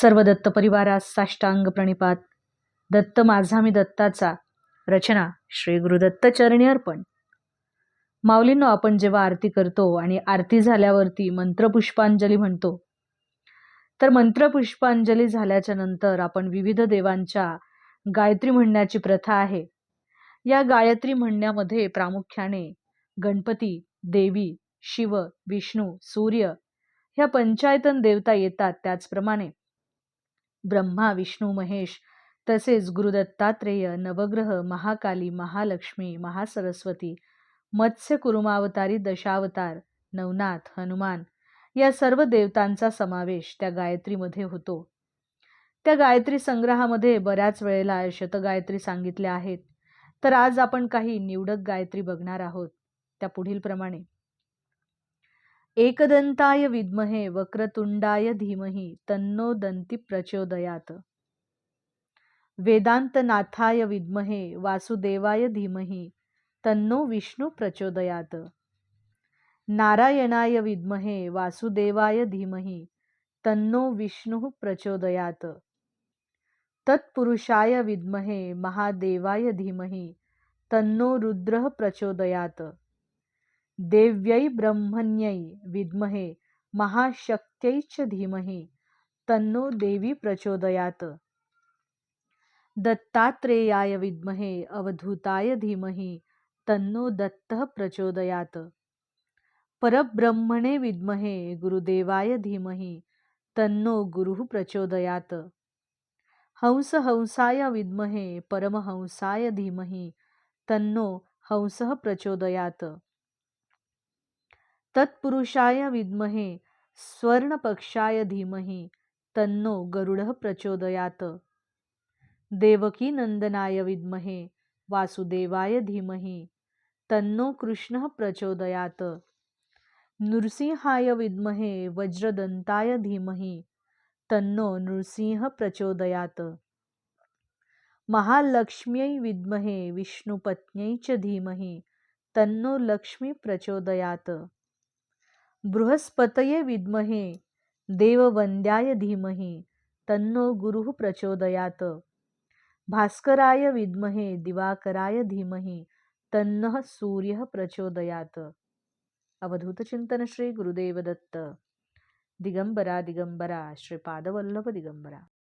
सर्व दत्त परिवारास साष्टांग प्रणिपात. दत्त माझा मी दत्ताचा. रचना श्री गुरुदत्त चरणी अर्पण. माऊलींनो, आपण जेव्हा आरती करतो आणि आरती झाल्यावरती मंत्रपुष्पांजली म्हणतो, तर मंत्रपुष्पांजली झाल्याच्या नंतर आपण विविध देवांच्या गायत्री म्हणण्याची प्रथा आहे. या गायत्री म्हणण्यामध्ये प्रामुख्याने गणपती, देवी, शिव, विष्णू, सूर्य ह्या पंचायतन देवता येतात. त्याचप्रमाणे ब्रह्मा, विष्णू, महेश तसेच गुरुदत्तात्रेय, नवग्रह, महाकाली, महालक्ष्मी, महासरस्वती, मत्स्य कुरुमावतारी, दशावतार, नवनाथ, हनुमान या सर्व देवतांचा समावेश त्या गायत्रीमध्ये होतो. त्या गायत्री संग्रहामध्ये बऱ्याच वेळेला शतगायत्री सांगितल्या आहेत. तर आज आपण काही निवडक गायत्री बघणार आहोत. त्या पुढील प्रमाणे: एकदंताय विद्महे वक्रतुंडाय धीमहि तन्नो दन्ती प्रचोदयात. वेदांतनाथाय विद्महे वासुदेवाय धीमहि तन्नो विष्णु प्रचोदयात. नारायणाय विद्महे वासुदेवाय धीमहि तन्नो विष्णु प्रचोदयात. तत्पुरुषाय विद्महे महादेवाय धीमहि तन्नो रुद्रः प्रचोदयात. देव्यै ब्रह्मण्यै विद्महे महाशक्त्यै च धीमहि तन्नो देवी प्रचोदयात. दत्तात्रेयाय विद्महे अवधूताय धीमहि तन्नो दत्तः प्रचोदयात. परब्रह्मणे विद्महे गुरुदेवाय धीमहि तन्नो गुरुः प्रचोदयात. हंसाय विद्महे परमहंसाय धीमहि तन्नो हंसः प्रचोदयात. तत्पुरुषाय विद्महे स्वर्णपक्षाय धीमहि तन्नो गरुडः प्रचोदयात. देवकी नंदनाय विद्महे वासुदेवाय धीमहि तन्नो कृष्णः प्रचोदयात. नृसिंहाय विद्महे वज्रदंताय धीमहि तन्नो नृसिंह प्रचोदयात. महालक्ष्म्यै विद्महे विष्णुपत्न्यै च धीमहि तन्नो लक्ष्मी प्रचोदयात. बृहस्पतये विद्महे देववन्द्याय धीमहि तन्नो गुरुः प्रचोदयात. भास्कराय विद्महे दिवाकराय धीमहि तन्नः सूर्यः प्रचोदयात. अवधूत चिंतन श्री गुरुदेव दत्त. दिगंबरा दिगंबरा श्रीपादवल्लभ दिगंबरा.